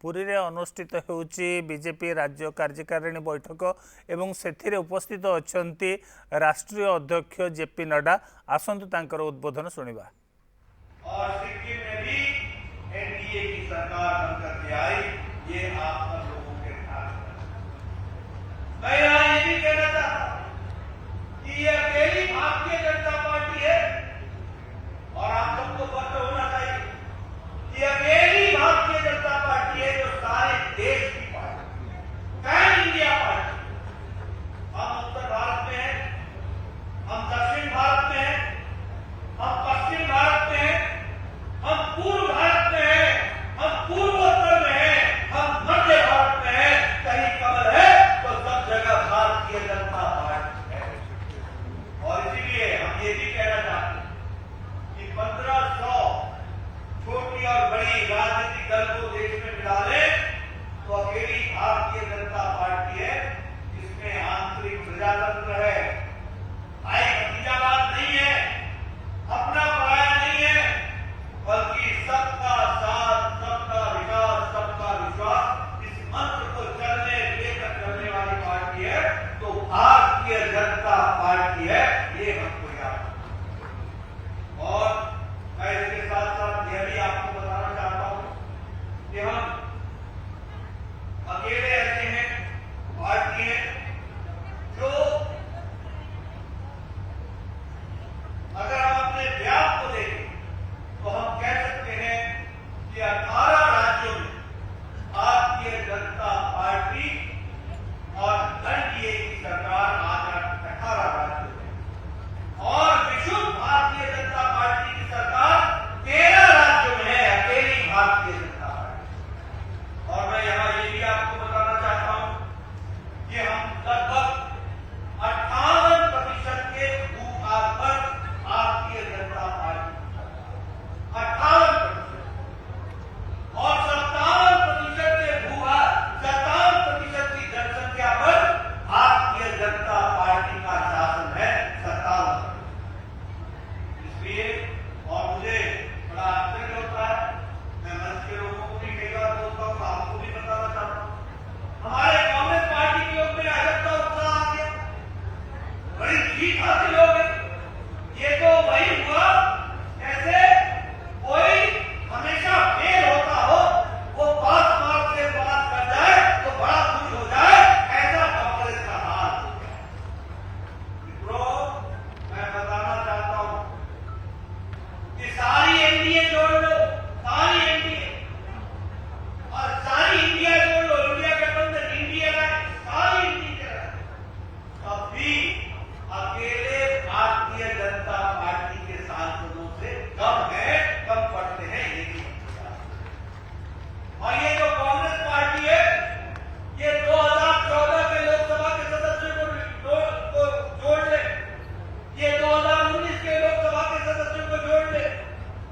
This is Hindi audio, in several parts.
पुरी रे अनुष्ठित होउची बीजेपी राज्य कार्यकारिणी बैठक एवं सेथिरे उपस्थित अछंती राष्ट्रीय अध्यक्ष जेपी नड्डा। आसंतु तांकर उद्बोधन सुनिबा। और सिक्किम में भी एनडीए की सरकार बनकर के आई, ये आप सब लोगों के ध्यान में। मैं यहाँ ये भी कहना चाहता हूँ कि ये अकेली भारतीय जनता पार्टी है और आप सबको पता होना चाहिए कि अकेली भारतीय जनता पार्टी है जो सारे देश की पार्टी है, पैन इंडिया पार्टी। हम उत्तर भारत में हैं, हम दक्षिण भारत में हैं, हम पश्चिम भारत में हैं, हम पूर्व भारत में हैं, हम पूर्वोत्तर में हैं, हम मध्य भारत में हैं। कहीं कमल है तो सब जगह भारतीय जनता पार्टी है। और इसीलिए हम ये भी कहना चाहते हैं कि 1500 छोटी और बड़ी राजनीतिक दल को देश में मिला ले तो अकेली भारतीय जनता पार्टी है जिसमें आंतरिक प्रजातंत्र है, भाई भतीजावाद नहीं है, अपना पराया नहीं है, बल्कि सबका साथ, सबका विकास, सबका विश्वास, इस मंत्र को चलने लेकर चलने वाली पार्टी है तो भारतीय जनता पार्टी है, ये हमको याद रखना। और मैं इसके साथ साथ यह भी आपको बताना चाहता हूं कि हम अकेले ऐसे हैं, पार्टी है जो अगर हम अपने व्याप को देखें तो हम कह सकते हैं कि 18 राज्यों में भारतीय जनता पार्टी और एनडीए की सरकार आज 18 राज्यों में, और विशुद्ध भारतीय जनता पार्टी की सरकार 13 राज्यों में है, अकेली भारतीय जनता पार्टी। और मैं यहां ये भी आपको बताना चाहता हूं कि हम लगभग 58% के भूभाग पर भारतीय जनता पार्टी 58% और 57% के भूभाग 57% की जनसंख्या पर भारतीय जनता पार्टी का शासन है, 57%। इसलिए और मुझे बड़ा आश्चर्य होता है, मैं मंच के लोगों को भी कई बार बोलता हूँ, आपको भी बताना चाहता हूँ, हमारे कांग्रेस पार्टी के लोग में अजब का उत्साह आ गया, बड़ी जीत हासिल हो गई। ये तो वही हुआ जैसे कोई हमेशा फेल होता हो, वो पास मार्क से पास कर जाए तो बड़ा खुश हो जाए, ऐसा कांग्रेस का हाल हो गया। मित्रों, मैं बताना चाहता हूं कि सारी एनडीए जोड़ लो, सारी एनडीए और सारी इंडिया जोड़ लो, इंडिया गठबंधन, इंडिया सारी इंडिया, तब भी अकेले भारतीय जनता पार्टी के सांसदों से कम है, कम पड़ते हैं, ये भी। और ये जो कांग्रेस पार्टी है, ये 2014 के लोकसभा के सदस्यों को जोड़ ले, ये 2019 के लोकसभा के सदस्यों को जोड़ ले,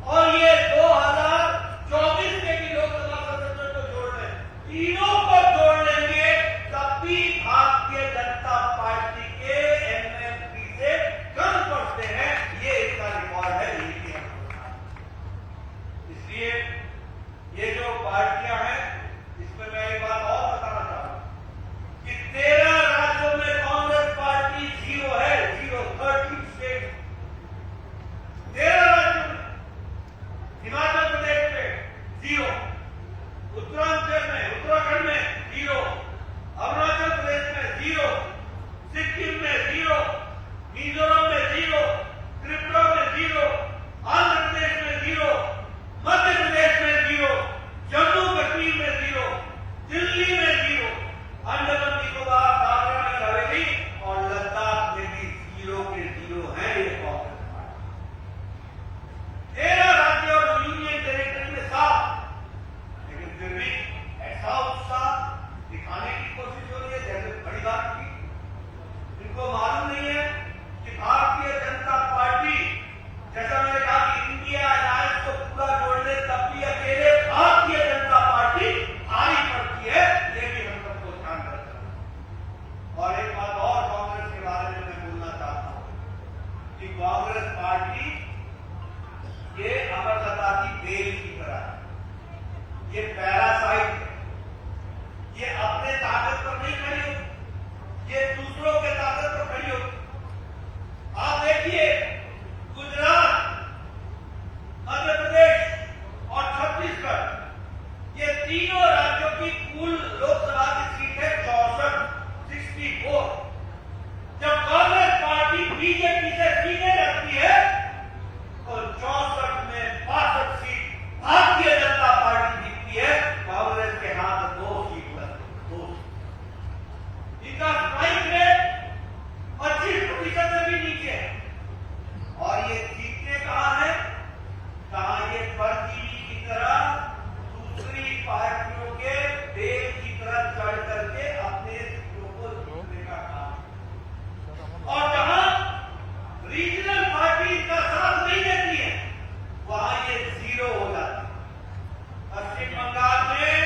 और ये 2024 के भी लोकसभा सदस्यों को जोड़ ले, तीनों को जोड़ लेंगे तब भी भारतीय जनता पार्टी के एमएमपी से कम पड़ते हैं, ये इसका रिकॉर्ड है, ये भी हम। इसलिए ये जो पार्टियां हैं, इसमें मैं एक बात और बताना चाहता हूं कि 13 राज्यों में कांग्रेस पार्टी 0 है, 0, 13 स्टेट, 13 राज्यों में, हिमाचल प्रदेश में 0, उत्तरांचल में, उत्तराखंड में 0, अरुणाचल प्रदेश में 0, सिक्किम में 0, मिजोरम में 0, त्रिपुरा में 0, आंध्र प्रदेश में 0, मध्य प्रदेश में 0, जम्मू कश्मीर में 0, दिल्ली में 0, अंडमान निकोबार, दादरा नगर हवेली और लद्दाख में भी 0 के 0 है ये कांग्रेस पार्टी। 13 राज्यों और यूनियन टेरिटरी में 7, लेकिन फिर भी ऐसा उत्साह दिखाने की कोशिश हो रही है जैसे बड़ी बात की। इनको मालूम नहीं है कि भारतीय जनता पार्टी, जैसा मैंने कहा कि इंडिया अलायंस को पूरा जोड़ ले तब भी अकेले भारतीय जनता पार्टी भारी पड़ती है, ये भी हम सबको ध्यान रखना। तीनों राज्यों की कुल लोकसभा की सीट है 64। जब कांग्रेस पार्टी बीजेपी से सीधे लगती है तो 64 में 62 सीट भारतीय जनता पार्टी जीतती है। कांग्रेस के हाथ 2 सीट लगती है, 2 सीट। इनका स्ट्राइक रेट 25% से भी नीचे है। और ये जीतते कहां है? कहां ये परजीवी की तरह दूसरी पार्टियों के बेल की तरह चढ़ करके अपने सीटों को जीतने का काम। और जहां रीजनल पार्टी का साथ नहीं देती है वहां ये 0 हो जाती है। पश्चिम बंगाल में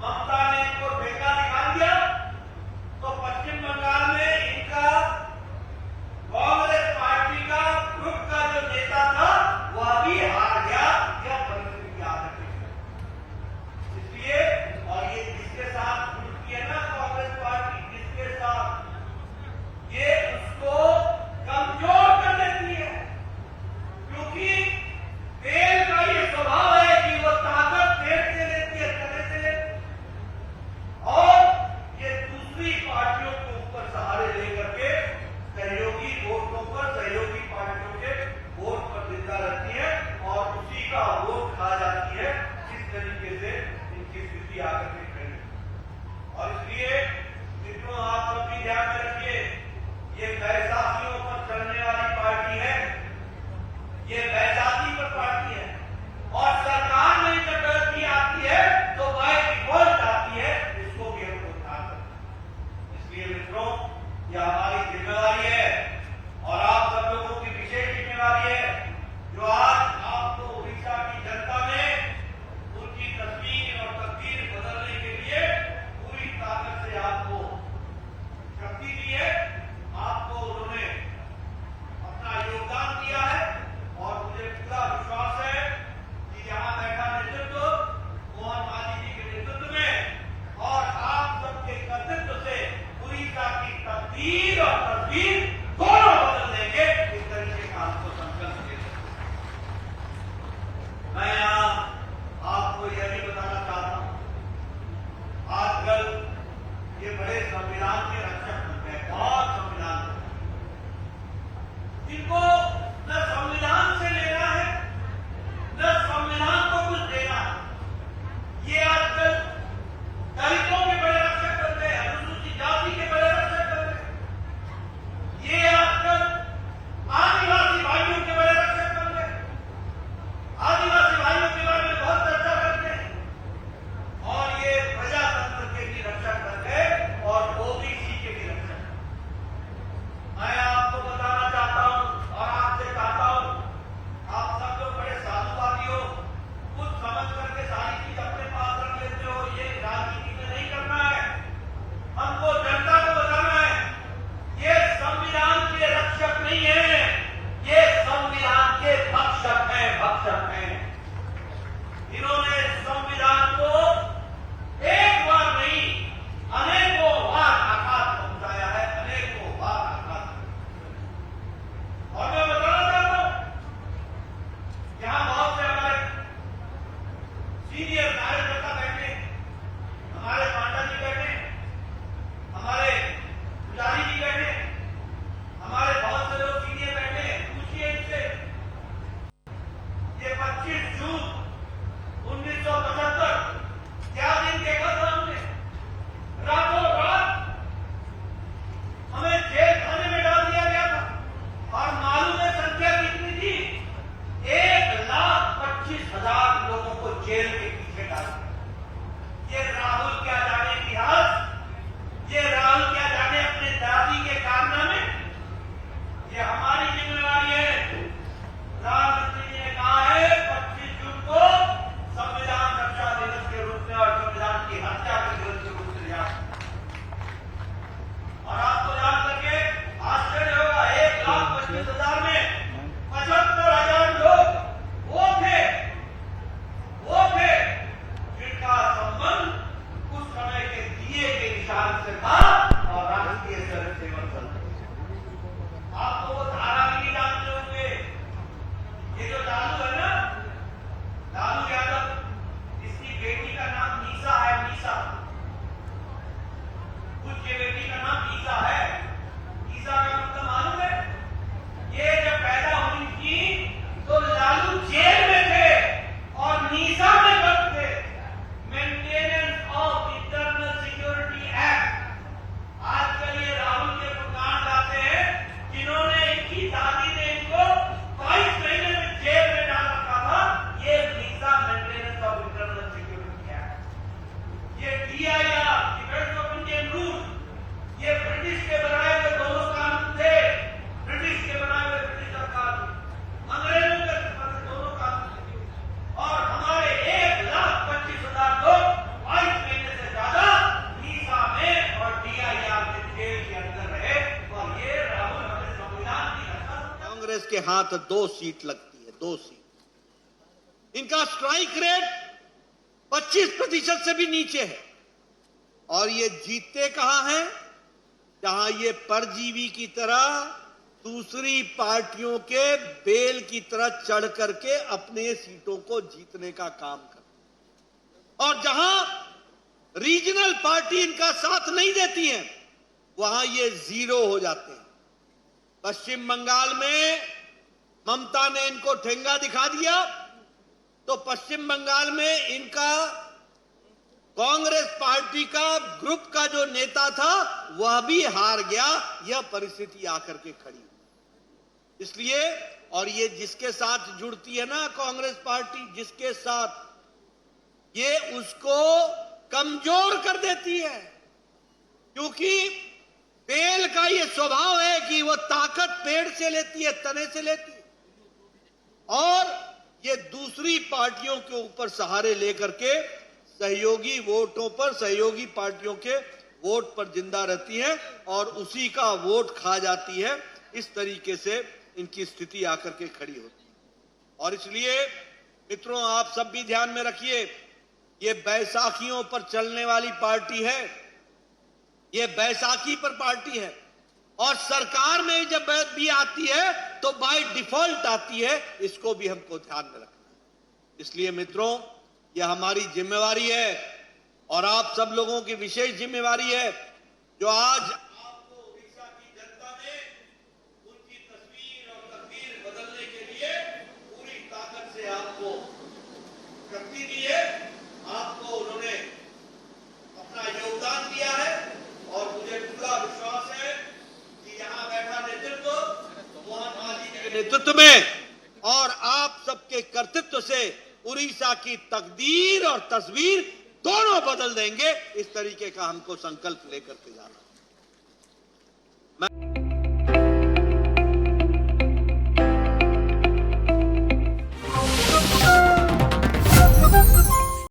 ममता ने इनको ठेका दिखा दिया तो पश्चिम बंगाल में इनका कांग्रेस पार्टी का ग्रुप का जो नेता था वह भी हार गया। यह परिस्थिति याद रखिए। इसलिए और ये जिसके साथ जुड़ती है ना कांग्रेस पार्टी, जिसके साथ ये उसको कमजोर कर देती है। क्योंकि तेल का ये स्वभाव है कि वो ताकत पेट से लेती है, तले से लेती है। और ये दूसरी पार्टियों के ऊपर सहारे लेकर के सहयोगी वोटों पर, सहयोगी पार्टियों के वोट पर जिंदा रहती है और उसी का वोट खा जाती है। इस तरीके से इनकी स्थिति आकर के खड़ी। और इसलिए मित्रों, आप सब भी ध्यान में रखिए, ये बैसाखियों पर चलने वाली पार्टी है, ये बैसाखी पर पार्टी है। और सरकार में जब गलती आती है तो बाय डिफॉल्ट आती है। इसको भी हमको ध्यान रखना। इसलिए मित्रों, यह हमारी जिम्मेवारी है और आप सब लोगों की विशेष जिम्मेवारी है जो आज आपको उड़ीसा की जनता ने उनकी तस्वीर और तकदीर बदलने के लिए पूरी ताकत से आपको शक्ति दी है। आपको उन्होंने अपना योगदान दिया है और मुझे पूरा विश्वास है कि यहाँ बैठा नेतृत्व मोहन मांझी जी के नेतृत्व में और आप सबके कर्तव्य से उड़ीसा की तकदीर और तस्वीर दोनों बदल देंगे। इस तरीके का आपको संकल्प दे सकते। मैं यहाँ आपको यह भी बताना चाहता हूँ, आजकल ये बड़े संविधान के रक्षक बन गए, बहुत संविधान इनको न संविधान से लेना है न संविधान को कुछ देना है। ये आजकल दलितों के बड़े रक्षक बन गए, अनुसूचित जाति के बड़े रक्षक बन गए। ये आजकल आदिवासी भाइयों के बड़े रक्षक बन गए। आदिवासी भाइयों के बारे में बहुत चर्चा करते हैं। और ये प्रजातंत्र के भी रक्षक बन गए और ओबीसी के भी रक्षक। मैं आपको बताना चाहता हूं और आपसे चाहता हूं, आप सब लोग बड़े साधुवादी हो, कुछ समझ करके सारी चीज अपने पास रख लेते हो। ये राजनीति में नहीं करना है, हमको जनता को बताना है। ये संविधान के रक्षक नहीं है, ये संविधान के भक्षक हैं, भक्षक हैं। इन्होंने संविधान को एक बार नहीं अनेकों बार आघात पहुंचाया है, अनेकों बार आघात। और मैं बताना चाहता हूं, यहां बहुत से हमारे सीनियर कार्यकर्ता बैठे, हमारे पांडा जी बैठे, हमारे पुजारी जी बैठे, हमारे बहुत से लोग सीनियर बैठे हैं। पूछिए इनसे, ये 25 जून 1975 क्या दिन देखा था हमने? रातों रात हमें जेल खाने में डाल दिया गया था। और मालूम है संख्या कितनी थी? 1,25,000 लोगों को जेल के पीछे डाल दिया। ये राहुल क्या जाने इतिहास, ये राहुल क्या जाने अपने दादी के कारनामे। ये हमारी जिम्मेवारी है। प्रधानमंत्री जी ने कहा है 25 जून को संविधान रक्षा दिवस के रूप में और संविधान की हत्या के दिवस के रूप में याद। और आपको याद करके आश्चर्य होगा, 1,25,000 में 75,000 लोग वो थे जिनका संबंध उस समय के दिए के निशान से था और राष्ट्रीय स्वयं सेवक संघ। आपको वो धारा भी नहीं जानते होंगे। ये जो लालू है ना, लालू यादव, इसकी बेटी का नाम मीसा है, मीसा। पूज्य बेटी का नाम ईसा है। ईसा का मतलब मालूम है? ये जब पैदा हुई थी तो लालू जेल में थे और मीसा में बंद थे। Maintenance of internal security act. आजकल ये राहुल के कांड आते हैं जिन्होंने इनकी दादी ने इनको 22 महीने में जेल में डाल रखा था। ये visa maintenance of internal security act, ये DIR defence of Indian rule, ये ब्रिटिश के बनाए हुए दोनों कानून थे। ब्रिटिश के बनाए हुए ब्रिटिश कानून, अंग्रेजों के दोनों कानून थे। और हमारे 1,25,000 लोग 22 महीने से ज्यादा वीजा में और DIR के जेल के अंदर रहे। और ये राहुल हमें संविधान की रक्षा। कांग्रेस के हाथ 2 सीट लगती है, 2 सीट। इनका स्ट्राइक रेट 25% से भी नीचे है। और ये जीतते कहां हैं? जहां ये परजीवी की तरह दूसरी पार्टियों के बेल की तरह चढ़ करके अपने सीटों को जीतने का काम कर, और जहां रीजनल पार्टी इनका साथ नहीं देती है वहां ये 0 हो जाते हैं। पश्चिम बंगाल में ममता ने इनको ठेंगा दिखा दिया तो पश्चिम बंगाल में इनका कांग्रेस पार्टी का ग्रुप का जो नेता था वह भी हार गया। यह परिस्थिति आकर के खड़ी। इसलिए, और ये जिसके साथ जुड़ती है ना कांग्रेस पार्टी, जिसके साथ, ये उसको कमजोर कर देती है। क्योंकि बेल का ये स्वभाव है कि वो ताकत पेड़ से लेती है, तने से लेती है, और ये दूसरी पार्टियों के ऊपर सहारे लेकर के सहयोगी वोटों पर, सहयोगी पार्टियों के वोट पर जिंदा रहती है और उसी का वोट खा जाती है। इस तरीके से इनकी स्थिति आकर के खड़ी होती है। और इसलिए मित्रों, आप सब भी ध्यान में रखिए, ये बैसाखियों पर चलने वाली पार्टी है, ये बैसाखी पर पार्टी है। और सरकार में जब भी आती है तो बाय डिफॉल्ट आती है। इसको भी हमको ध्यान में रखना है। इसलिए मित्रों, यह हमारी जिम्मेवारी है और आप सब लोगों की विशेष जिम्मेवारी है, जो आज आपको उड़ीसा की जनता ने उनकी तस्वीर और तकदीर बदलने के लिए पूरी ताकत से आपको शक्ति दी है। आपको उन्होंने अपना योगदान दिया है और मुझे पूरा विश्वास है कि यहां बैठा नेतृत्व मोहन मांझी जी के नेतृत्व में और आप सबके कर्तृत्व से उड़ीसा की तकदीर और तस्वीर दोनों बदल देंगे। इस तरीके का हमको संकल्प लेकर के जाना।